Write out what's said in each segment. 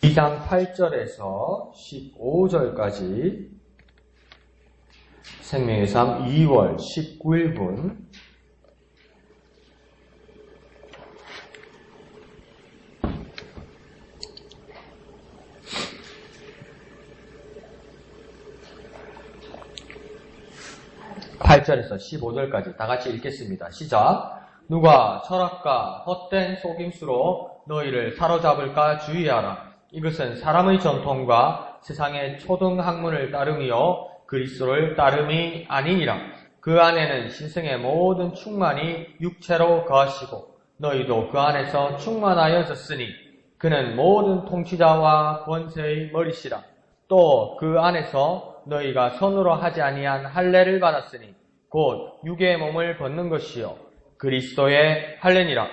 2장 8절에서 15절까지 생명의 삶 2월 19일분 (8절에서) 15절까지 다 같이 읽겠습니다. 시작. 누가 철학과 헛된 속임수로 너희를 사로잡을까 주의하라. 이것은 사람의 전통과 세상의 초등학문을 따름이요 그리스도를 따름이 아니니라. 그 안에는 신성의 모든 충만이 육체로 거하시고 너희도 그 안에서 충만하여졌으니 그는 모든 통치자와 권세의 머리시라. 또 그 안에서 너희가 손으로 하지 아니한 할례를 받았으니 곧 육의 몸을 벗는 것이요 그리스도의 할례니라.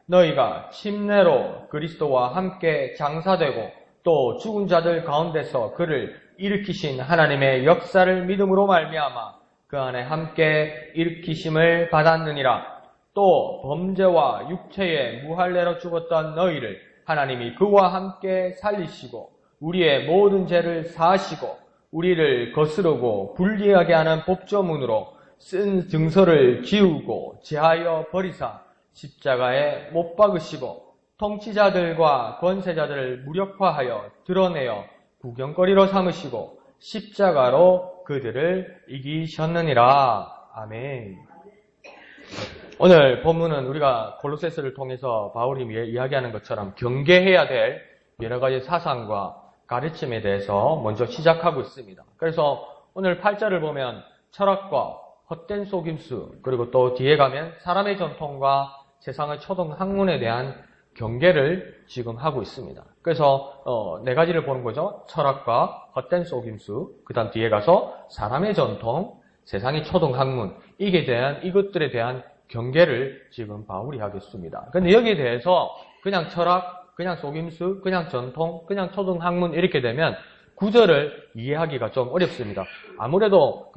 너희가 침례로 그리스도와 함께 장사되고 또 죽은 자들 가운데서 그를 일으키신 하나님의 역사를 믿음으로 말미암아 그 안에 함께 일으키심을 받았느니라. 또 범죄와 육체의 무할례로 죽었던 너희를 하나님이 그와 함께 살리시고 우리의 모든 죄를 사하시고 우리를 거스르고 불리하게 하는 법조문으로 쓴 증서를 지우고 제하여 버리사 십자가에 못 박으시고 통치자들과 권세자들을 무력화하여 드러내어 구경거리로 삼으시고 십자가로 그들을 이기셨느니라. 아멘. 오늘 본문은 우리가 골로새서를 통해서 바울이 이야기하는 것처럼 경계해야 될 여러 가지 사상과 가르침에 대해서 먼저 시작하고 있습니다. 그래서 오늘 8절을 보면 철학과 헛된 속임수, 그리고 또 뒤에 가면 사람의 전통과 세상의 초등학문에 대한 경계를 지금 하고 있습니다. 그래서 네 가지를 보는 거죠. 철학과 헛된 속임수, 그 다음 뒤에 가서 사람의 전통, 세상의 초등학문, 이것들에 대한 경계를 지금 바울이 하겠습니다. 그런데 여기에 대해서 그냥 철학, 그냥 속임수, 그냥 전통, 그냥 초등학문 이렇게 되면 구절을 이해하기가 좀 어렵습니다. 아무래도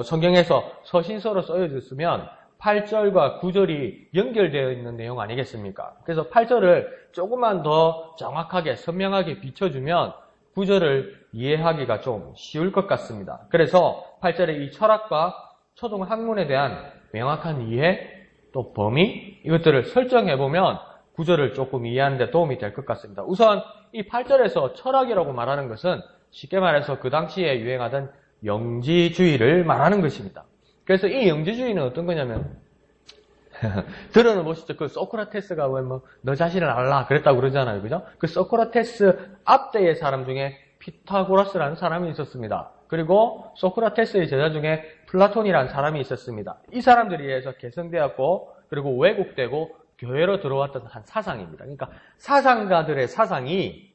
성경에서 서신서로 써졌으면 8절과 9절이 연결되어 있는 내용 아니겠습니까? 그래서 8절을 조금만 더 정확하게 선명하게 비춰주면 9절을 이해하기가 좀 쉬울 것 같습니다. 그래서 8절의 이 철학과 초등학문에 대한 명확한 이해, 또 범위, 이것들을 설정해보면 9절을 조금 이해하는 데 도움이 될 것 같습니다. 우선 이 8절에서 철학이라고 말하는 것은 쉽게 말해서 그 당시에 유행하던 영지주의를 말하는 것입니다. 그래서 이 영지주의는 어떤 거냐면 들어는 보시죠. 그 소크라테스가 너 자신을 알라 그랬다고 그러잖아요. 그죠? 그 소크라테스 앞대의 사람 중에 피타고라스라는 사람이 있었습니다. 그리고 소크라테스의 제자 중에 플라톤이라는 사람이 있었습니다. 이 사람들에 의해서 개성되었고 그리고 왜곡되고 교회로 들어왔던 한 사상입니다. 그러니까 사상가들의 사상이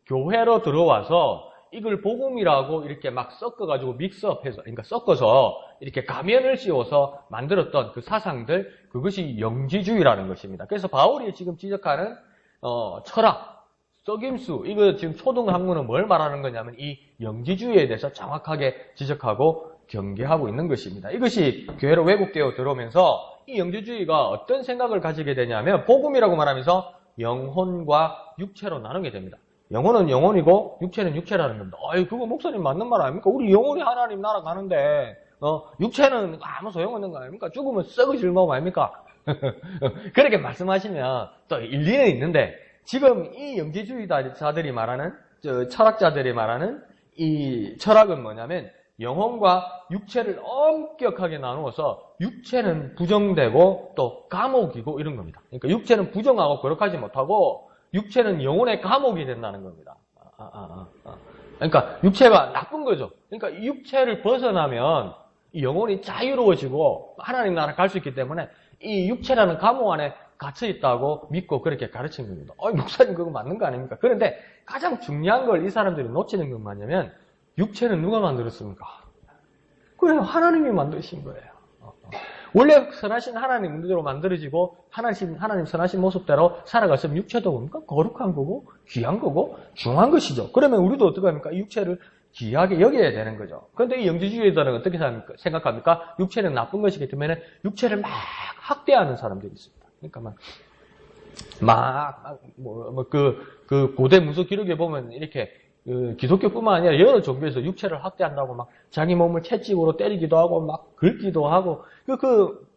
교회로 들어와서 이걸 복음이라고 이렇게 막 섞어가지고 믹스업해서, 그러니까 섞어서 이렇게 가면을 씌워서 만들었던 그 사상들, 그것이 영지주의라는 것입니다. 그래서 바울이 지금 지적하는 철학, 속임수, 이거 지금 초등학문은 뭘 말하는 거냐면 이 영지주의에 대해서 정확하게 지적하고 경계하고 있는 것입니다. 이것이 교회로 왜곡되어 들어오면서 이 영지주의가 어떤 생각을 가지게 되냐면 복음이라고 말하면서 영혼과 육체로 나누게 됩니다. 영혼은 영혼이고 육체는 육체라는 겁니다. 그거 목사님 맞는 말 아닙니까? 우리 영혼이 하나님 나라 가는데 육체는 아무 소용없는 거 아닙니까? 죽으면 썩어질 놈 아닙니까? 그렇게 말씀하시면 또 일리는 있는데 지금 이 영지주의자들이 말하는 철학자들이 말하는 이 철학은 뭐냐면 영혼과 육체를 엄격하게 나누어서 육체는 부정되고 또 감옥이고 이런 겁니다. 그러니까 육체는 부정하고 거룩하지 못하고 육체는 영혼의 감옥이 된다는 겁니다. 그러니까 육체가 나쁜 거죠. 그러니까 육체를 벗어나면 이 영혼이 자유로워지고 하나님 나라 갈 수 있기 때문에 이 육체라는 감옥 안에 갇혀 있다고 믿고 그렇게 가르친 겁니다. 목사님 그거 맞는 거 아닙니까? 그런데 가장 중요한 걸 이 사람들이 놓치는 건 뭐냐면 육체는 누가 만들었습니까? 그래요. 하나님이 만드신 거예요. 원래 선하신 하나님 문제로 만들어지고 하나님 선하신 모습대로 살아갔으면 육체도 뭡니까? 거룩한 거고 귀한 거고 중요한 것이죠. 그러면 우리도 어떻게 합니까? 이 육체를 귀하게 여겨야 되는 거죠. 그런데 이 영지주의자들은 어떻게 생각합니까? 육체는 나쁜 것이기 때문에 육체를 막 학대하는 사람들이 있습니다. 그러니까 막 그 고대 문서 기록에 보면 이렇게 기독교뿐만 아니라 여러 종교에서 육체를 학대한다고 막 자기 몸을 채찍으로 때리기도 하고 막 긁기도 하고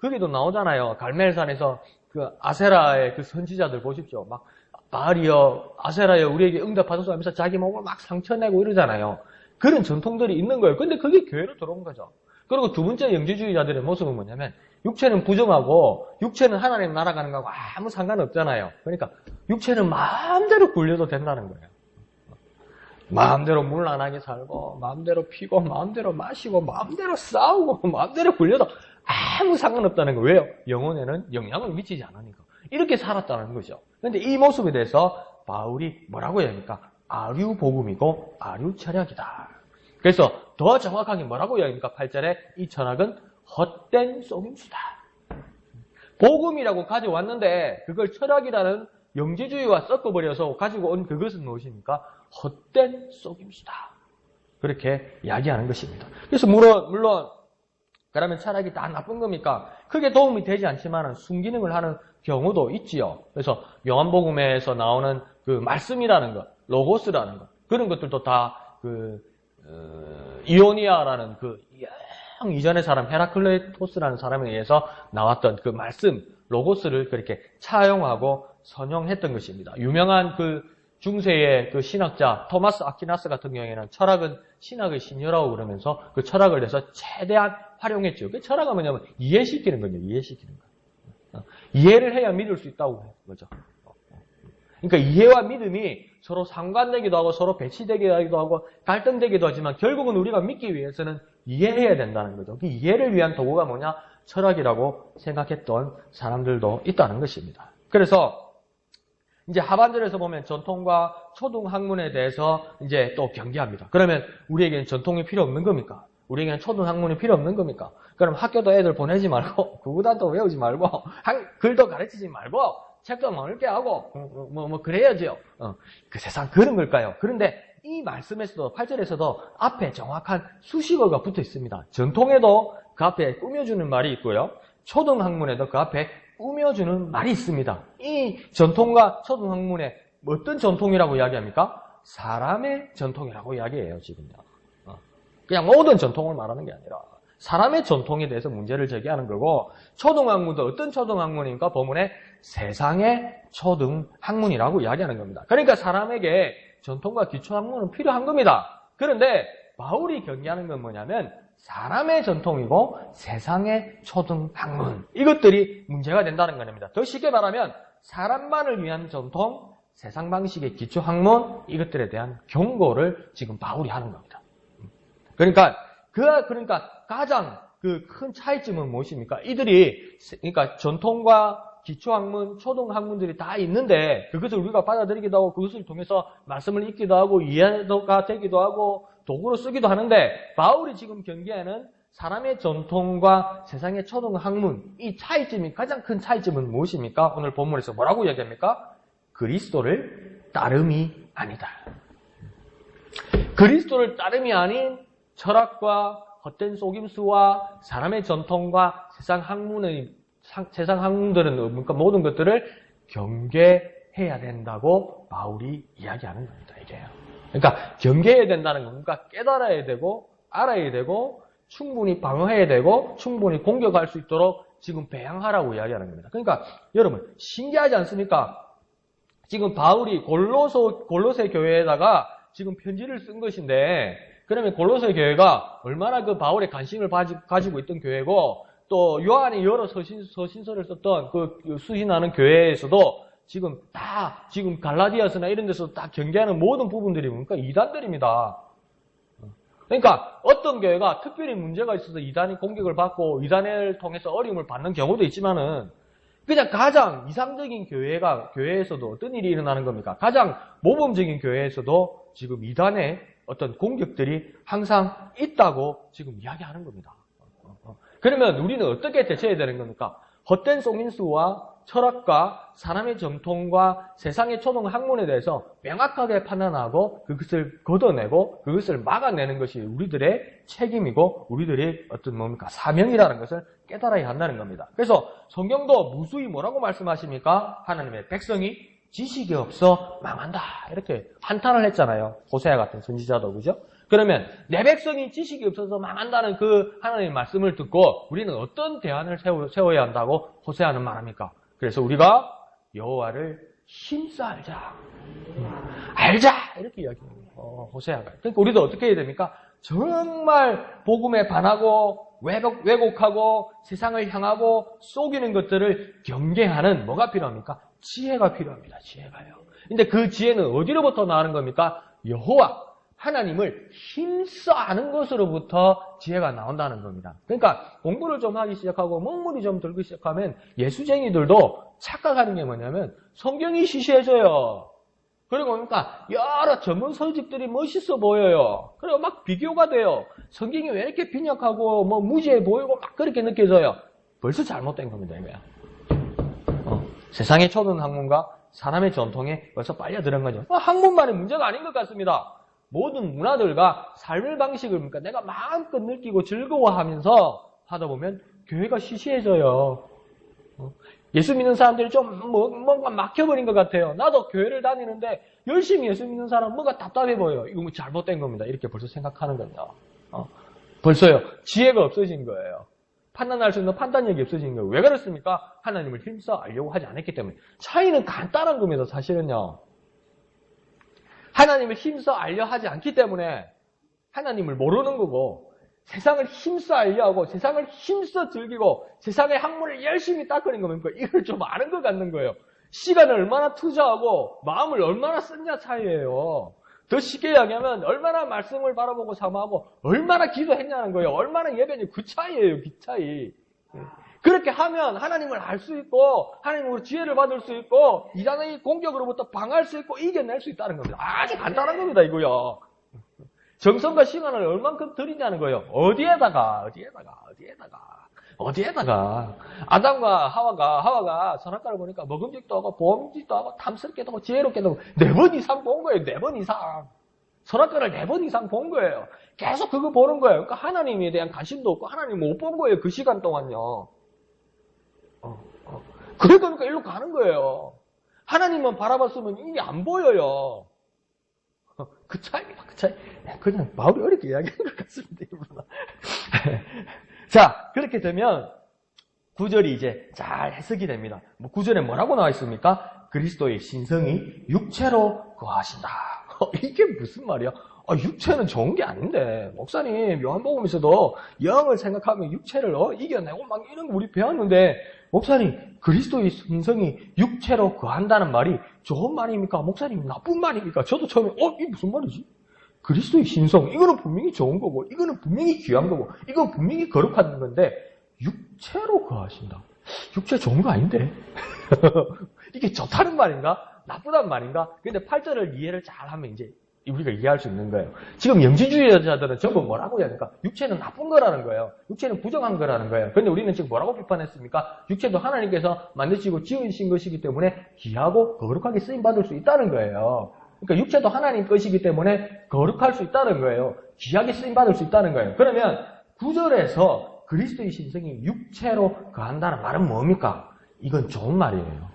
거기도 나오잖아요. 갈멜산에서 그 아세라의 그 선지자들 보십시오. 막 바알이여 아세라여 우리에게 응답하소서 하면서 자기 몸을 막 상처내고 이러잖아요. 그런 전통들이 있는 거예요. 근데 그게 교회로 들어온 거죠. 그리고 두 번째 영지주의자들의 모습은 뭐냐면 육체는 부정하고 육체는 하나님 날아가는 거하고 아무 상관없잖아요. 그러니까 육체는 마음대로 굴려도 된다는 거예요. 마음대로 물란하게 살고 마음대로 피고 마음대로 마시고 마음대로 싸우고 마음대로 굴려도 아무 상관없다는 거예요. 왜요? 영혼에는 영향을 미치지 않으니까. 이렇게 살았다는 거죠. 그런데 이 모습에 대해서 바울이 뭐라고 얘기합니까? 아류복음이고 아류철학이다. 그래서 더 정확하게 뭐라고 얘기합니까? 8절에 이 철학은 헛된 속임수다. 복음이라고 가져왔는데 그걸 철학이라는 영지주의와 섞어버려서 가지고 온 그것은 무엇입니까? 헛된 속임수다. 그렇게 이야기하는 것입니다. 그래서 물론 그러면 철학이 다 나쁜 겁니까? 크게 도움이 되지 않지만 순기능을 하는 경우도 있지요. 그래서 요한복음에서 나오는 그 말씀이라는 것, 로고스라는 것, 그런 것들도 다 이오니아라는 그 이전의 사람 헤라클레토스라는 사람에 의해서 나왔던 그 말씀, 로고스를 그렇게 차용하고 선용했던 것입니다. 유명한 그 중세의 그 신학자 토마스 아퀴나스 같은 경우에는 철학은 신학의 신녀라고 그러면서 그 철학을 해서 최대한 활용했죠. 그 철학은 뭐냐면 이해시키는 거죠. 이해시키는 거. 이해를 해야 믿을 수 있다고 하는 거죠. 그러니까 이해와 믿음이 서로 상관되기도 하고 서로 배치되기도 하고 갈등되기도 하지만 결국은 우리가 믿기 위해서는 이해해야 된다는 거죠. 그 이해를 위한 도구가 뭐냐? 철학이라고 생각했던 사람들도 있다는 것입니다. 그래서 이제 하반절에서 보면 전통과 초등 학문에 대해서 이제 또 경계합니다. 그러면 우리에게는 전통이 필요 없는 겁니까? 우리에게는 초등 학문이 필요 없는 겁니까? 그럼 학교도 애들 보내지 말고 구구단도 외우지 말고 글도 가르치지 말고 책도 읽게 하고 그래야죠. 그 세상 그런 걸까요? 그런데 이 말씀에서도 8절에서도 앞에 정확한 수식어가 붙어 있습니다. 전통에도 그 앞에 꾸며주는 말이 있고요. 초등학문에도 그 앞에 꾸며주는 말이 있습니다. 이 전통과 초등학문에 어떤 전통이라고 이야기합니까? 사람의 전통이라고 이야기해요, 지금요. 그냥 모든 전통을 말하는 게 아니라 사람의 전통에 대해서 문제를 제기하는 거고, 초등학문도 어떤 초등학문입니까? 본문에 세상의 초등학문이라고 이야기하는 겁니다. 그러니까 사람에게 전통과 기초학문은 필요한 겁니다. 그런데 바울이 경계하는 건 뭐냐면 사람의 전통이고 세상의 초등학문, 이것들이 문제가 된다는 겁니다. 더 쉽게 말하면 사람만을 위한 전통, 세상 방식의 기초학문, 이것들에 대한 경고를 지금 바울이 하는 겁니다. 그러니까 가장 그 큰 차이점은 무엇입니까? 그러니까 전통과 기초학문, 초등학문들이 다 있는데 그것을 우리가 받아들이기도 하고 그것을 통해서 말씀을 읽기도 하고 이해가 되기도 하고 도구로 쓰기도 하는데, 바울이 지금 경계하는 사람의 전통과 세상의 초등학문, 이 차이점이, 가장 큰 차이점은 무엇입니까? 오늘 본문에서 뭐라고 이야기합니까? 그리스도를 따름이 아니다. 그리스도를 따름이 아닌 철학과 헛된 속임수와 사람의 전통과 세상 학문들은 그러니까 모든 것들을 경계해야 된다고 바울이 이야기하는 겁니다. 이게요. 그러니까 경계해야 된다는 건 뭔가 깨달아야 되고 알아야 되고 충분히 방어해야 되고 충분히 공격할 수 있도록 지금 배양하라고 이야기하는 겁니다. 그러니까 여러분 신기하지 않습니까? 지금 바울이 골로새 교회에다가 지금 편지를 쓴 것인데, 그러면 골로새 교회가 얼마나 그 바울의 관심을 가지고 있던 교회고, 또 요한이 여러 서신서를 썼던 그 수신하는 교회에서도 지금 갈라디아서나 이런 데서 다 경계하는 모든 부분들이 뭡니까? 이단들입니다. 그러니까 어떤 교회가 특별히 문제가 있어서 이단이 공격을 받고 이단을 통해서 어려움을 받는 경우도 있지만은, 그냥 가장 이상적인 교회에서도 어떤 일이 일어나는 겁니까? 가장 모범적인 교회에서도 지금 이단의 어떤 공격들이 항상 있다고 지금 이야기하는 겁니다. 그러면 우리는 어떻게 대처해야 되는 겁니까? 헛된 속임수와 철학과 사람의 전통과 세상의 초등 학문에 대해서 명확하게 판단하고 그것을 걷어내고 그것을 막아내는 것이 우리들의 책임이고 우리들의 어떤 뭡니까? 사명이라는 것을 깨달아야 한다는 겁니다. 그래서 성경도 무수히 뭐라고 말씀하십니까? 하나님의 백성이 지식이 없어 망한다. 이렇게 한탄을 했잖아요. 호세아 같은 선지자도, 그죠? 그러면 내 백성이 지식이 없어서 망한다는 그 하나님의 말씀을 듣고 우리는 어떤 대안을 세워야 한다고 호세아는 말합니까? 그래서 우리가 여호와를 힘써 알자. 알자! 이렇게 이야기합니다. 호세아가. 그러니까 우리도 어떻게 해야 됩니까? 정말 복음에 반하고 왜곡하고 세상을 향하고 속이는 것들을 경계하는 뭐가 필요합니까? 지혜가 필요합니다. 지혜가요. 근데 그 지혜는 어디로부터 나오는 겁니까? 여호와 하나님을 힘써 아는 것으로부터 지혜가 나온다는 겁니다. 그러니까 공부를 좀 하기 시작하고 먹물이 좀 들기 시작하면 예수쟁이들도 착각하는 게 뭐냐면 성경이 시시해져요. 그리고 그러니까 여러 전문 서적들이 멋있어 보여요. 그리고 막 비교가 돼요. 성경이 왜 이렇게 빈약하고 뭐 무지해 보이고 막 그렇게 느껴져요. 벌써 잘못된 겁니다. 이거야. 세상의 초등 학문과 사람의 전통에 벌써 빨려들은 거죠. 학문만의 문제가 아닌 것 같습니다. 모든 문화들과 삶의 방식을 그러니까 내가 마음껏 느끼고 즐거워하면서 하다 보면 교회가 시시해져요. 예수 믿는 사람들이 좀 뭔가 막혀버린 것 같아요. 나도 교회를 다니는데 열심히 예수 믿는 사람은 뭔가 답답해 보여요. 이거 뭐 잘못된 겁니다. 이렇게 벌써 생각하는 거죠. 벌써요. 지혜가 없어진 거예요. 판단할 수 있는 판단력이 없어진 거예요. 왜 그렇습니까? 하나님을 힘써 알려고 하지 않았기 때문에. 차이는 간단한 겁니다. 사실은요. 하나님을 힘써 알려 하지 않기 때문에 하나님을 모르는 거고 세상을 힘써 알려 하고 세상을 힘써 즐기고 세상의 학문을 열심히 닦으는 겁니까? 이걸 좀 아는 것 같는 거예요. 시간을 얼마나 투자하고 마음을 얼마나 썼냐 차이예요. 더 쉽게 이야기하면 얼마나 말씀을 바라보고 사모하고 얼마나 기도했냐는 거예요. 얼마나 예배냐 그 차이예요. 그 차이. 그렇게 하면 하나님을 알 수 있고 하나님으로 지혜를 받을 수 있고 이단의 공격으로부터 방어할 수 있고 이겨낼 수 있다는 겁니다. 아주 간단한 겁니다. 이거요. 정성과 시간을 얼만큼 들이냐는 거예요. 어디에다가 아담과 하와가 선악과를 보니까 먹음직도 하고 보험직도 하고 탐스럽게도 하고 지혜롭게도 하고 4번 이상 본 거예요. 4번 이상. 선악과를 4번 이상 본 거예요. 계속 그거 보는 거예요. 그러니까 하나님에 대한 관심도 없고 하나님 못 본 거예요. 그 시간 동안요. 그러니까 일로 가는 거예요. 하나님만 바라봤으면 이게 안 보여요. 그 차이입니다. 그 차이. 그냥 마음이 어렵게 이야기하는 것 같습니다. 자, 그렇게 되면 9절이 이제 잘 해석이 됩니다. 9절에 뭐라고 나와 있습니까? 그리스도의 신성이 육체로 거하신다. 이게 무슨 말이야? 육체는 좋은 게 아닌데 목사님 요한복음에서도 영을 생각하면 육체를 이겨내고 막 이런 거 우리 배웠는데 목사님 그리스도의 신성이 육체로 거한다는 말이 좋은 말입니까? 목사님 나쁜 말입니까? 저도 처음에 이게 무슨 말이지? 그리스도의 신성 이거는 분명히 좋은 거고 이거는 분명히 귀한 거고 이건 분명히 거룩한 건데 육체로 거하신다. 육체 좋은 거 아닌데? 이게 좋다는 말인가? 나쁘다는 말인가? 근데 8절을 이해를 잘하면 이제 우리가 이해할 수 있는 거예요. 지금 영지주의자들은 전부 뭐라고 해야 될까? 육체는 나쁜 거라는 거예요. 육체는 부정한 거라는 거예요. 그런데 우리는 지금 뭐라고 비판했습니까? 육체도 하나님께서 만드시고 지으신 것이기 때문에 귀하고 거룩하게 쓰임받을 수 있다는 거예요. 그러니까 육체도 하나님 것이기 때문에 거룩할 수 있다는 거예요. 귀하게 쓰임받을 수 있다는 거예요. 그러면 9절에서 그리스도의 신성이 육체로 거한다는 말은 뭡니까? 이건 좋은 말이에요.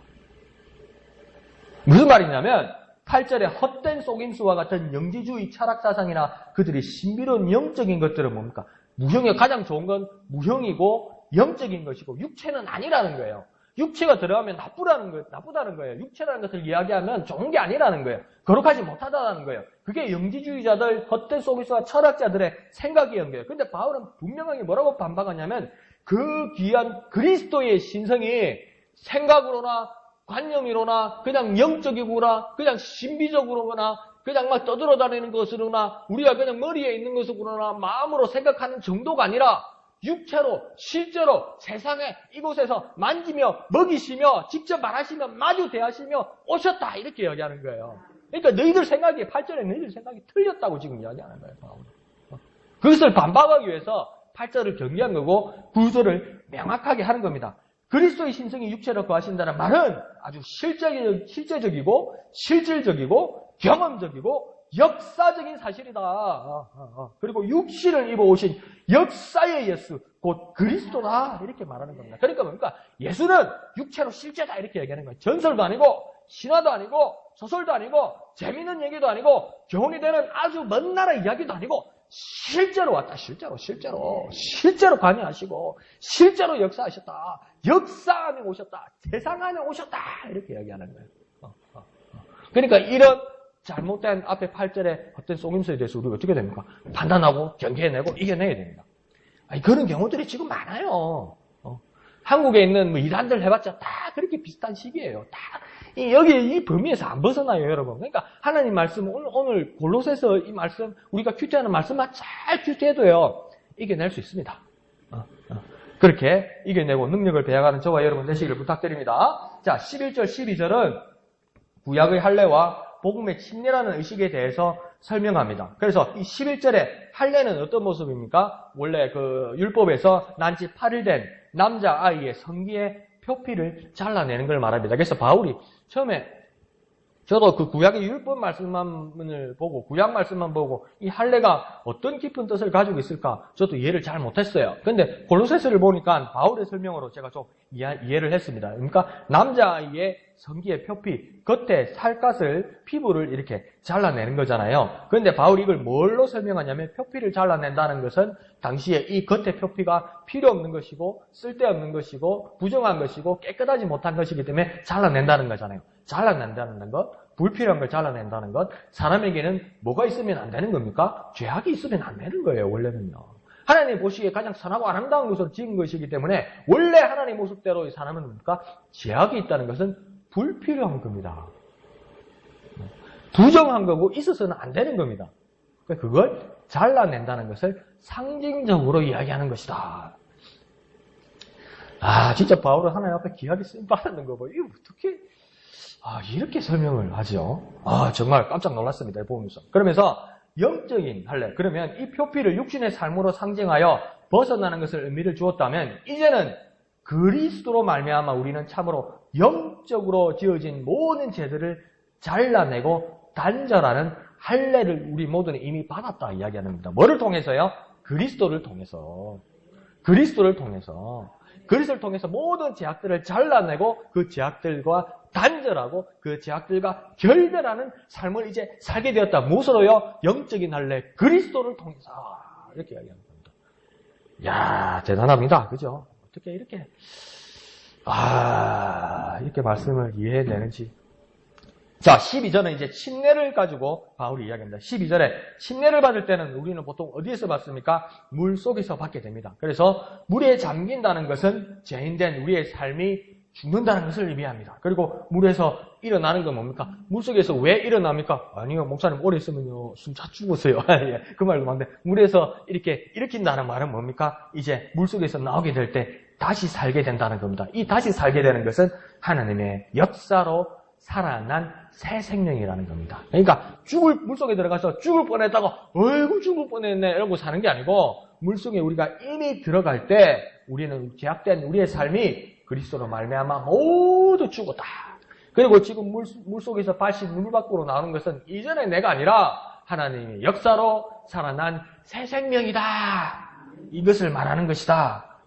무슨 말이냐면 8절에 헛된 속임수와 같은 영지주의 철학사상이나 그들의 신비로운 영적인 것들은 뭡니까? 무형의 가장 좋은 건 무형이고 영적인 것이고 육체는 아니라는 거예요. 육체가 들어가면 나쁘다는 거예요. 육체라는 것을 이야기하면 좋은 게 아니라는 거예요. 거룩하지 못하다는 거예요. 그게 영지주의자들, 헛된 속임수와 철학자들의 생각이었는 거예요. 근데 바울은 분명하게 뭐라고 반박하냐면 그 귀한 그리스도의 신성이 생각으로나 관념이로나 그냥 영적이구나 그냥 신비적으로나 그냥 막 떠들어다니는 것으로나 우리가 그냥 머리에 있는 것으로나 마음으로 생각하는 정도가 아니라 육체로 실제로 세상에 이곳에서 만지며 먹이시며 직접 말하시며 마주 대하시며 오셨다 이렇게 이야기하는 거예요. 그러니까 너희들 생각이 8절에 너희들 생각이 틀렸다고 지금 이야기하는 거예요. 그것을 반박하기 위해서 8절을 정리한 거고 9절을 명확하게 하는 겁니다. 그리스도의 신성이 육체로 거하신다는 말은 아주 실제적이고 실질적이고 경험적이고 역사적인 사실이다. 그리고 육신을 입어오신 역사의 예수, 곧 그리스도다. 이렇게 말하는 겁니다. 그러니까 뭡니까? 예수는 육체로 실제다. 이렇게 얘기하는 거예요. 전설도 아니고 신화도 아니고 소설도 아니고 재미있는 얘기도 아니고 교훈이 되는 아주 먼 나라 이야기도 아니고 실제로 왔다. 실제로 관여하시고 실제로 역사하셨다. 역사 안에 오셨다. 세상 안에 오셨다. 이렇게 이야기하는 거예요. 그러니까 이런 잘못된 앞에 8절의 어떤 속임수에 대해서 우리가 어떻게 됩니까? 판단하고 경계해내고 이겨내야 됩니다. 아니, 그런 경우들이 지금 많아요. 한국에 있는 뭐 이단들 해봤자 다 그렇게 비슷한 시기예요. 다 여기 이 범위에서 안 벗어나요, 여러분. 그러니까 하나님 말씀 오늘 골로새서 이 말씀 우리가 큐티하는 말씀만 잘 큐티해도요 이겨낼 수 있습니다. 그렇게 이겨내고 능력을 배워가는 저와 여러분 되시기를 부탁드립니다. 자, 11절, 12절은 구약의 할례와 복음의 침례라는 의식에 대해서 설명합니다. 그래서 이 11절에 할례는 어떤 모습입니까? 원래 그 율법에서 난지 8일 된 남자아이의 성기의 표피를 잘라내는 걸 말합니다. 그래서 바울이 처음에 저도 그 구약의 율법 말씀만을 보고 구약 말씀만 보고 이 할례가 어떤 깊은 뜻을 가지고 있을까 저도 이해를 잘 못했어요. 그런데 골로새서를 보니까 바울의 설명으로 제가 좀 이해를 했습니다. 그러니까 남자아이의 성기의 표피, 겉에 살갗을 피부를 이렇게 잘라내는 거잖아요. 그런데 바울이 이걸 뭘로 설명하냐면 표피를 잘라낸다는 것은 당시에 이 겉의 표피가 필요 없는 것이고 쓸데없는 것이고 부정한 것이고 깨끗하지 못한 것이기 때문에 잘라낸다는 거잖아요. 잘라낸다는 것, 불필요한 걸 잘라낸다는 것, 사람에게는 뭐가 있으면 안 되는 겁니까? 죄악이 있으면 안 되는 거예요, 원래는요. 하나님 보시기에 가장 선하고 아름다운 것으로 지은 것이기 때문에 원래 하나님 모습대로의 사람은 뭡니까? 죄악이 있다는 것은 불필요한 겁니다. 부정한 거고 있어서는 안 되는 겁니다. 그걸 잘라낸다는 것을 상징적으로 이야기하는 것이다. 아, 진짜 바울은 하나님 앞에 귀하게 쓰임 받았는 거 봐요. 이거 어떻게 이렇게 설명을 하죠? 정말 깜짝 놀랐습니다. 보면서. 그러면서 영적인 할례. 그러면 이 표피를 육신의 삶으로 상징하여 벗어나는 것을 의미를 주었다면 이제는 그리스도로 말미암아 우리는 참으로 영적으로 지어진 모든 죄들을 잘라내고 단절하는 할례를 우리 모두는 이미 받았다 이야기하는 겁니다. 뭐를 통해서요? 그리스도를 통해서. 그리스도를 통해서 모든 죄악들을 잘라내고 그 죄악들과 단절하고 그 죄악들과 결별하는 삶을 이제 살게 되었다. 무엇으로요? 영적인 할례, 그리스도를 통해서. 이렇게 이야기하는 겁니다. 이야, 대단합니다. 그죠? 어떻게 이렇게 이렇게 말씀을 이해해내는지. 자, 12절은 이제 침례를 가지고 바울이 이야기합니다. 12절에 침례를 받을 때는 우리는 보통 어디에서 받습니까? 물 속에서 받게 됩니다. 그래서 물에 잠긴다는 것은 죄인된 우리의 삶이 죽는다는 것을 의미합니다. 그리고 물에서 일어나는 건 뭡니까? 물속에서 왜 일어납니까? 아니요, 목사님 오래 있으면요 숨차 죽으세요. 예, 그 말도 맞는데 물에서 이렇게 일으킨다는 말은 뭡니까? 이제 물속에서 나오게 될 때 다시 살게 된다는 겁니다. 이 다시 살게 되는 것은 하나님의 역사로 살아난 새 생명이라는 겁니다. 그러니까 물속에 들어가서 죽을 뻔했다고 어이구 죽을 뻔했네 이러고 사는 게 아니고 물속에 우리가 이미 들어갈 때 우리는 죄악된 우리의 삶이 그리스도로 말미암아 모두 죽었다. 그리고 지금 물속에서 다시 물 밖으로 나오는 것은 이전의 내가 아니라 하나님의 역사로 살아난 새 생명이다. 이것을 말하는 것이다.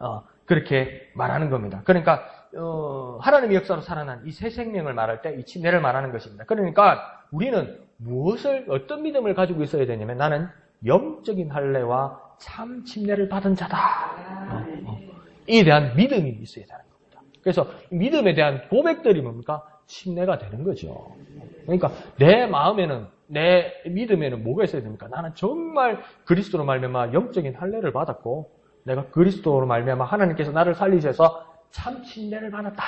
그렇게 말하는 겁니다. 그러니까 하나님의 역사로 살아난 이 새 생명을 말할 때 이 침례를 말하는 것입니다. 그러니까 우리는 어떤 믿음을 가지고 있어야 되냐면 나는 영적인 할례와 참 침례를 받은 자다. 이에 대한 믿음이 있어야 되는 겁니다. 그래서 믿음에 대한 고백들이 뭡니까? 침례가 되는 거죠. 그러니까 내 마음에는 내 믿음에는 뭐가 있어야 됩니까? 나는 정말 그리스도로 말미암아 영적인 할례를 받았고 내가 그리스도로 말미암아 하나님께서 나를 살리셔서 참 침례를 받았다.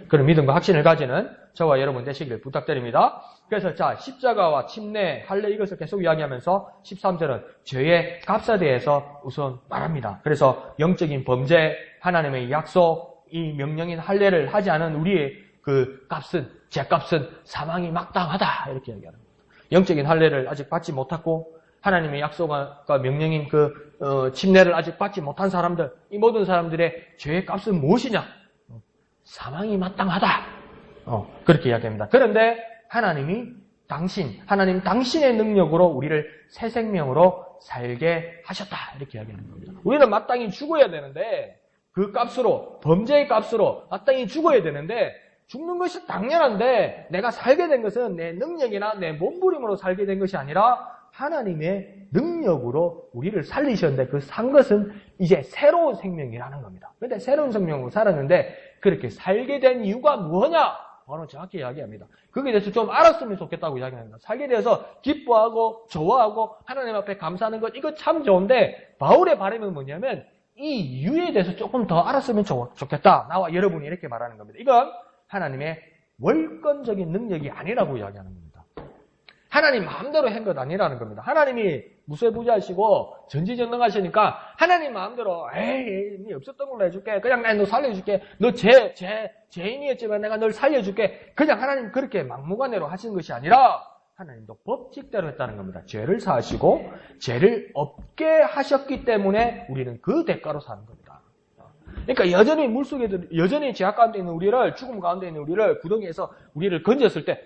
그런 믿음과 확신을 가지는 저와 여러분 되시길 부탁드립니다. 그래서 자 십자가와 침례, 할례 이것을 계속 이야기하면서 13절은 죄의 값에 대해서 우선 말합니다. 그래서 영적인 범죄, 하나님의 약속, 이 명령인 할례를 하지 않은 우리의 그 값은 죄값은 사망이 마땅하다 이렇게 이야기하는 겁니다. 영적인 할례를 아직 받지 못하고 하나님의 약속과 명령인 침례를 아직 받지 못한 사람들, 이 모든 사람들의 죄의 값은 무엇이냐? 사망이 마땅하다. 그렇게 이야기합니다. 그런데 하나님 당신의 능력으로 우리를 새 생명으로 살게 하셨다. 이렇게 이야기하는 겁니다. 우리는 마땅히 죽어야 되는데 그 값으로, 범죄의 값으로 마땅히 죽어야 되는데 죽는 것이 당연한데 내가 살게 된 것은 내 능력이나 내 몸부림으로 살게 된 것이 아니라 하나님의 능력으로 우리를 살리셨는데 그 산 것은 이제 새로운 생명이라는 겁니다. 그런데 새로운 생명으로 살았는데 그렇게 살게 된 이유가 뭐냐? 바로 정확히 이야기합니다. 거기에 대해서 좀 알았으면 좋겠다고 이야기합니다. 살게 돼서 기뻐하고 좋아하고 하나님 앞에 감사하는 것 이거 참 좋은데 바울의 바람은 뭐냐면 이 이유에 대해서 조금 더 알았으면 좋겠다. 나와 여러분이 이렇게 말하는 겁니다. 이건 하나님의 월권적인 능력이 아니라고 이야기하는 겁니다. 하나님 마음대로 한 것 아니라는 겁니다. 하나님이 무쇠부자하시고 전지전능하시니까 하나님 마음대로 에이 네 없었던 걸로 해줄게. 그냥 너 살려줄게. 너 죄인이었지만 내가 널 살려줄게. 그냥 하나님 그렇게 막무가내로 하시는 것이 아니라 하나님도 법칙대로 했다는 겁니다. 죄를 사하시고 죄를 없게 하셨기 때문에 우리는 그 대가로 사는 겁니다. 그러니까 여전히 죄악 가운데 있는 우리를, 죽음 가운데 있는 우리를 구덩이에서 우리를 건졌을 때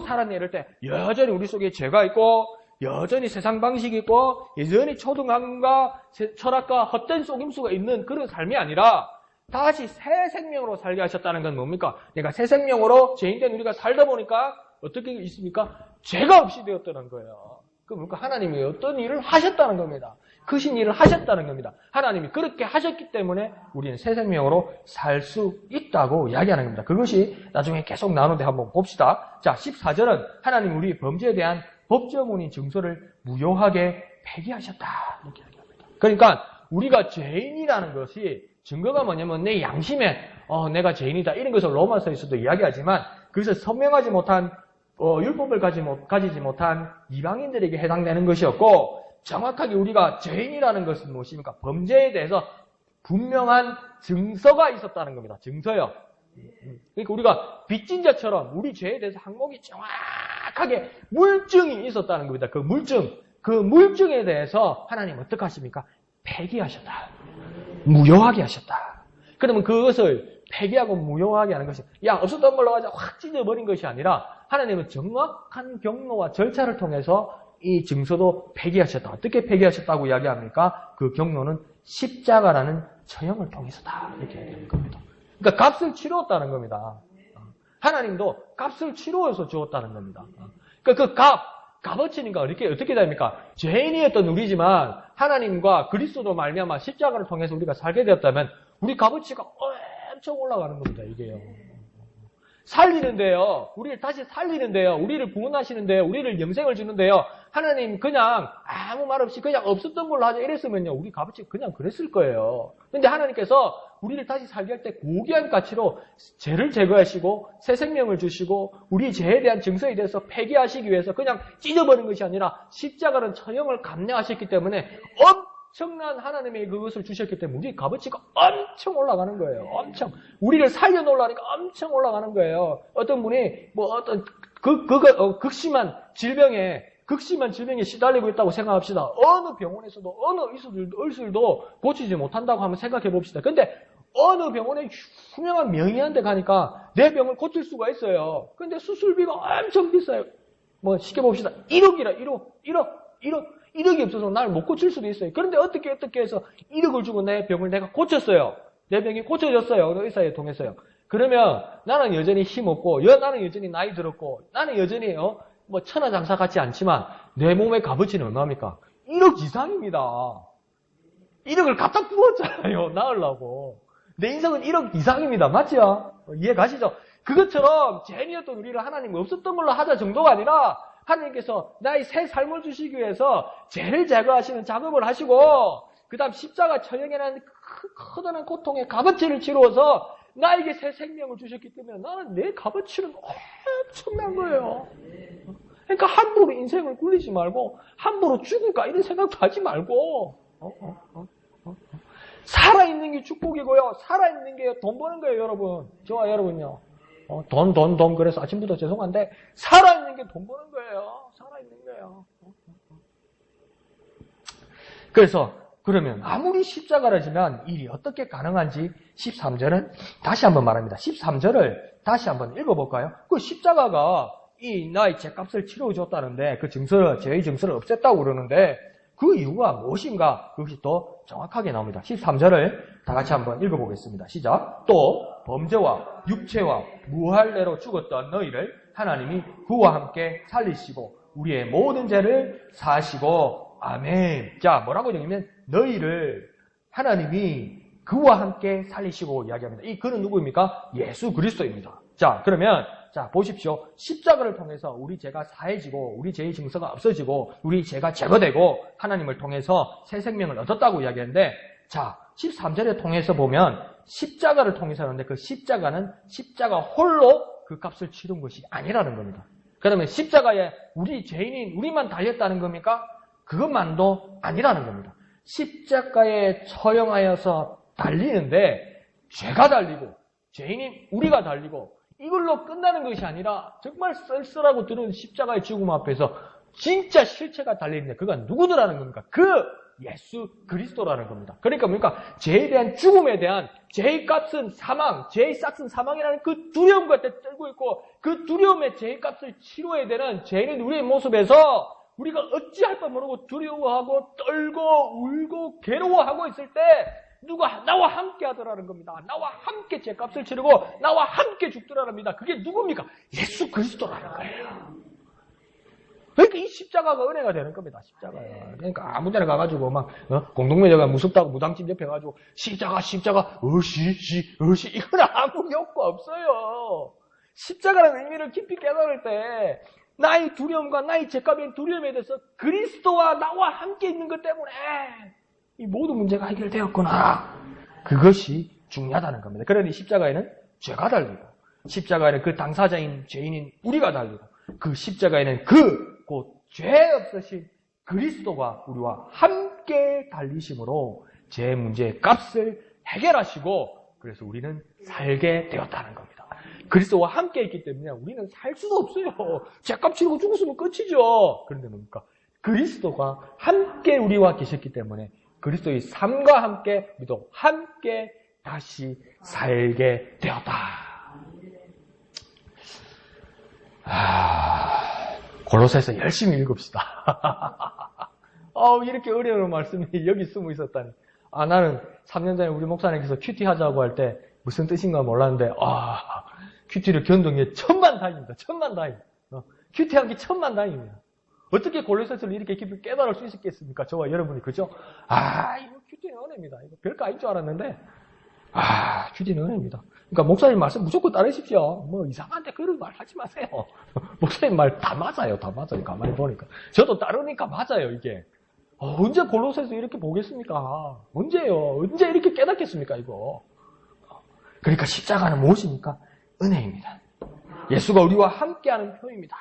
살았네 이럴 때 여전히 우리 속에 죄가 있고 여전히 세상 방식이 있고 여전히 초등학과 철학과 헛된 속임수가 있는 그런 삶이 아니라 다시 새 생명으로 살게 하셨다는 건 뭡니까? 내가 새 생명으로 죄인된 우리가 살다 보니까 어떻게 있습니까? 죄가 없이 되었다는 거예요. 그러니까 하나님이 어떤 일을 하셨다는 겁니다. 크신 일을 하셨다는 겁니다. 하나님이 그렇게 하셨기 때문에 우리는 새 생명으로 살 수 있다고 이야기하는 겁니다. 그것이 나중에 계속 나오는데 한번 봅시다. 자, 14절은 하나님 우리 범죄에 대한 법조문인 증서를 무효하게 폐기하셨다. 이렇게 이야기합니다. 그러니까 우리가 죄인이라는 것이 증거가 뭐냐면 내 양심에 내가 죄인이다 이런 것을 로마서에서도 이야기하지만 그것을 선명하지 못한 율법을 가지지 못한 이방인들에게 해당되는 것이었고 정확하게 우리가 죄인이라는 것은 무엇입니까? 범죄에 대해서 분명한 증서가 있었다는 겁니다. 증서요. 그러니까 우리가 빚진 자처럼 우리 죄에 대해서 항목이 정확하게 물증이 있었다는 겁니다. 그 물증에 대해서 하나님 어떻게 하십니까? 폐기하셨다. 무효하게 하셨다. 그러면 그것을 폐기하고 무효하게 하는 것이 없었던 걸로 가지고 확 찢어버린 것이 아니라 하나님은 정확한 경로와 절차를 통해서 이 증서도 폐기하셨다. 어떻게 폐기하셨다고 이야기합니까? 그 경로는 십자가라는 처형을 통해서다. 이렇게 얘기하는 겁니다. 그러니까 값을 치루었다는 겁니다. 하나님도 값을 치루어서 주었다는 겁니다. 그러니까 그 값어치니까 어떻게 됩니까? 죄인이었던 우리지만 하나님과 그리스도 말미암아 십자가를 통해서 우리가 살게 되었다면 우리 값어치가 엄청 올라가는 겁니다. 이게요. 살리는데요. 우리를 다시 살리는데요. 우리를 구원하시는데요. 우리를 영생을 주는데요. 하나님 그냥 아무 말 없이 그냥 없었던 걸로 하자 이랬으면요. 우리 값어치 그냥 그랬을 거예요. 근데 하나님께서 우리를 다시 살게 할 때 고귀한 가치로 죄를 제거하시고 새 생명을 주시고 우리 죄에 대한 증서에 대해서 폐기하시기 위해서 그냥 찢어버린 것이 아니라 십자가는 처형을 감내하셨기 때문에 엄청난 하나님의 그것을 주셨기 때문에 우리 값어치가 엄청 올라가는 거예요. 엄청. 우리를 살려놓으려니까 엄청 올라가는 거예요. 어떤 분이 극심한 질병에 시달리고 있다고 생각합시다. 어느 병원에서도 어느 의술도 고치지 못한다고 한번 생각해 봅시다. 근데 어느 병원에 유명한 명의한 데 가니까 내 병을 고칠 수가 있어요. 근데 수술비가 엄청 비싸요. 쉽게 봅시다. 1억이 없어서 날 못 고칠 수도 있어요. 그런데 어떻게 해서 1억을 주고 내 병을 내가 고쳤어요. 내 병이 고쳐졌어요. 의사에 통해서요. 그러면 나는 여전히 힘없고 나는 여전히 나이 들었고 나는 여전히 천하장사 같지 않지만 내 몸의 값어치는 얼마입니까? 1억 이상입니다. 1억을 갖다 부었잖아요. 나으려고. 내 인생은 1억 이상입니다. 맞죠? 이해 가시죠? 그것처럼 죄인이었던 우리를 하나님 없었던 걸로 하자 정도가 아니라 하나님께서 나의 새 삶을 주시기 위해서 죄를 제거하시는 작업을 하시고 그 다음 십자가 처형이라는 커다란 고통의 값어치를 치루어서 나에게 새 생명을 주셨기 때문에 나는 내 값어치는 엄청난 거예요. 그러니까 함부로 인생을 굴리지 말고 함부로 죽을까 이런 생각도 하지 말고 살아있는 게 축복이고요. 살아있는 게 돈 버는 거예요, 여러분. 저와 여러분요. 돈. 그래서 아침부터 죄송한데 살아있는 게 돈 버는 거예요. 살아있는 거예요. 그래서 그러면 아무리 십자가를 지면 일이 어떻게 가능한지 13절은 다시 한번 말합니다. 13절을 다시 한번 읽어볼까요? 그 십자가가 이 나의 죄값을 치러줬다는데 그 증서를, 죄의 증서를 없앴다고 그러는데 그 이유가 무엇인가? 그것이 더 정확하게 나옵니다. 13절을 다 같이 한번 읽어보겠습니다. 시작. 또 범죄와 육체와 무할례로 죽었던 너희를 하나님이 그와 함께 살리시고 우리의 모든 죄를 사하시고 아멘. 자, 뭐라고 적으면 너희를 하나님이 그와 함께 살리시고 이야기합니다. 이 그는 누구입니까? 예수 그리스도입니다. 자, 그러면 자, 보십시오. 십자가를 통해서 우리 죄가 사해지고 우리 죄의 증서가 없어지고 우리 죄가 제거되고 하나님을 통해서 새 생명을 얻었다고 이야기하는데 자, 13절에 통해서 보면 십자가를 통해서 하는데 그 십자가는 십자가 홀로 그 값을 치른 것이 아니라는 겁니다. 그러면 십자가에 우리 죄인인 우리만 달렸다는 겁니까? 그것만도 아니라는 겁니다. 십자가에 처형하여서 달리는데 죄가 달리고 죄인인 우리가 달리고 이걸로 끝나는 것이 아니라 정말 쓸쓸하고 드러운 십자가의 죽음 앞에서 진짜 실체가 달려있는데 그가 누구더라는 겁니까? 그 예수 그리스도라는 겁니다. 그러니까 뭡니까? 죄에 대한 죽음에 대한 죄의 값은 사망, 죄의 싹은 사망이라는 그 두려움 곁에 떨고 있고 그 두려움에 죄의 값을 치러야 되는 죄인은 우리의 모습에서 우리가 어찌할 바 모르고 두려워하고 떨고 울고 괴로워하고 있을 때 누가 나와 함께 하더라는 겁니다. 나와 함께 죄값을 치르고 나와 함께 죽더라는 겁니다. 그게 누굽니까? 예수 그리스도라는 거예요. 그러니까 이 십자가가 은혜가 되는 겁니다. 십자가요. 그러니까 아무 데나 가가지고 막 공동묘지가 무섭다고 무당집 옆에 가지고 십자가 으시 이건 아무 효과 없어요. 십자가라는 의미를 깊이 깨달을 때 나의 두려움과 나의 죄값의 두려움에 대해서 그리스도와 나와 함께 있는 것 때문에 이 모든 문제가 해결되었구나. 그것이 중요하다는 겁니다. 그러니 십자가에는 죄가 달리고 십자가에는 그 당사자인 죄인인 우리가 달리고 그 십자가에는 곧 죄 없으신 그리스도가 우리와 함께 달리심으로 죄 문제의 값을 해결하시고 그래서 우리는 살게 되었다는 겁니다. 그리스도와 함께 있기 때문에 우리는 살 수도 없어요. 죄값 치르고 죽었으면 끝이죠. 그런데 뭡니까? 그리스도가 함께 우리와 계셨기 때문에 그리스도의 삶과 함께 우리도 함께 다시 살게 되었다. 골로새서 열심히 읽읍시다. 이렇게 어려운 말씀이 여기 숨어 있었다니. 나는 3년 전에 우리 목사님께서 큐티 하자고 할 때 무슨 뜻인가 몰랐는데 큐티를 견동해 천만다행입니다. 천만다행. 큐티한 게 천만다행입니다. 어떻게 골로새서를 이렇게 깊이 깨달을 수 있겠습니까? 저와 여러분이 그죠? 이거 큐티는 은혜입니다. 이거 별거 아닌 줄 알았는데 큐티는 은혜입니다. 그러니까 목사님 말씀 무조건 따르십시오. 뭐 이상한데 그런 말 하지 마세요. 목사님 말 다 맞아요. 다 맞아요. 가만히 보니까. 저도 따르니까 맞아요. 이게. 언제 골로새서 이렇게 보겠습니까? 언제요? 언제 이렇게 깨닫겠습니까? 이거. 그러니까 십자가는 무엇입니까? 은혜입니다. 예수가 우리와 함께하는 표입니다.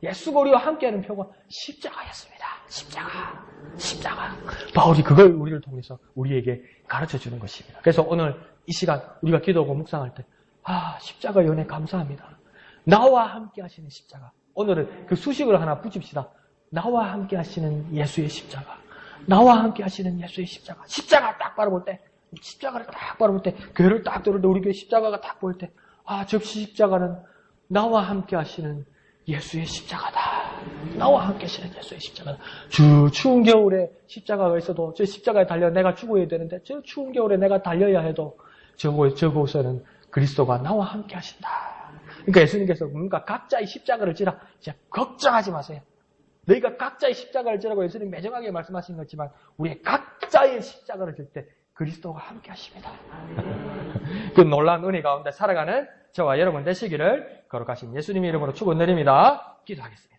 예수가 우리와 함께하는 표가 십자가였습니다. 십자가. 바울이 그걸 우리를 통해서 우리에게 가르쳐주는 것입니다. 그래서 오늘 이 시간 우리가 기도하고 묵상할 때 십자가 연애 감사합니다. 나와 함께 하시는 십자가. 오늘은 그 수식을 하나 붙입시다. 나와 함께 하시는 예수의 십자가. 나와 함께 하시는 예수의 십자가. 십자가 딱 바라볼 때, 십자가를 딱 바라볼 때, 교회를 딱 들을 때 우리 교회 십자가가 딱 보일 때 저 십자가는 나와 함께 하시는 예수의 십자가다. 나와 함께 하시는 예수의 십자가다. 추운 겨울에 십자가가 있어도 저 십자가에 달려 내가 죽어야 되는데 저 추운 겨울에 내가 달려야 해도 저곳에는 그리스도가 나와 함께 하신다. 그러니까 예수님께서 뭔가 각자의 십자가를 지라. 진짜 걱정하지 마세요. 너희가 각자의 십자가를 지라고 예수님 매정하게 말씀하신 거지만 우리의 각자의 십자가를 질 때 그리스도가 함께 하십니다. 그 놀라운 은혜 가운데 살아가는 저와 여러분 되시기를 거룩하신 예수님의 이름으로 축원드립니다. 기도하겠습니다.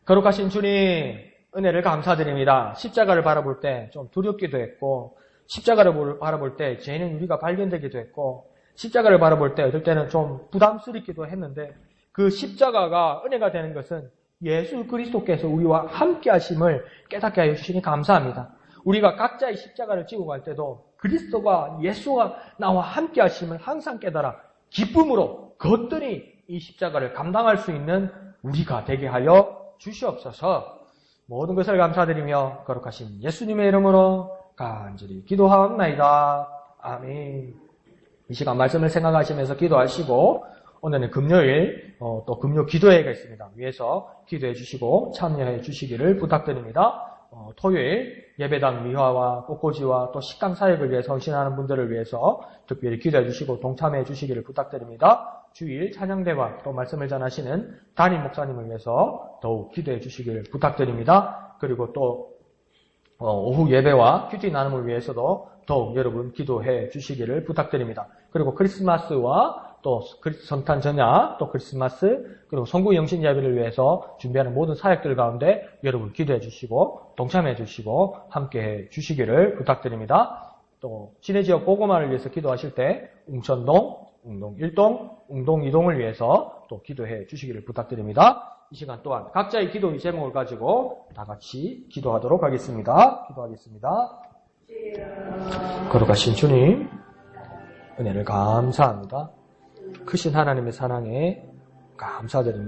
거룩하신 주님 은혜를 감사드립니다. 십자가를 바라볼 때 좀 두렵기도 했고 십자가를 바라볼 때 죄는 우리가 발견되기도 했고 십자가를 바라볼 때 어떨 때는 좀 부담스럽기도 했는데 그 십자가가 은혜가 되는 것은 예수 그리스도께서 우리와 함께 하심을 깨닫게 하여 주시니 감사합니다. 우리가 각자의 십자가를 지고 갈 때도 그리스도가 예수가 나와 함께 하심을 항상 깨달아 기쁨으로 거뜬히 이 십자가를 감당할 수 있는 우리가 되게 하여 주시옵소서. 모든 것을 감사드리며 거룩하신 예수님의 이름으로 간절히 기도하옵나이다. 아멘. 이 시간 말씀을 생각하시면서 기도하시고 오늘은 금요일 또 금요 기도회가 있습니다. 위에서 기도해 주시고 참여해 주시기를 부탁드립니다. 토요일 예배당 미화와 꽃꽂이와 또 식당 사역을 위해 헌신하는 분들을 위해서 특별히 기도해 주시고 동참해 주시기를 부탁드립니다. 주일 찬양대와 또 말씀을 전하시는 담임 목사님을 위해서 더욱 기도해 주시기를 부탁드립니다. 그리고 또 오후 예배와 큐티 나눔을 위해서도 더욱 여러분 기도해 주시기를 부탁드립니다. 그리고 크리스마스와 또 성탄 전야, 또 크리스마스, 그리고 성구 영신 예배를 위해서 준비하는 모든 사역들 가운데 여러분 기도해 주시고 동참해 주시고 함께해 주시기를 부탁드립니다. 또 시내 지역 보고만을 위해서 기도하실 때 웅천동, 웅동 1동, 웅동 2동을 위해서 또 기도해 주시기를 부탁드립니다. 이 시간 또한 각자의 기도의 제목을 가지고 다 같이 기도하도록 하겠습니다. 기도하겠습니다. 거룩하신 주님, 은혜를 감사합니다. 크신 하나님의 사랑에 감사드립니다.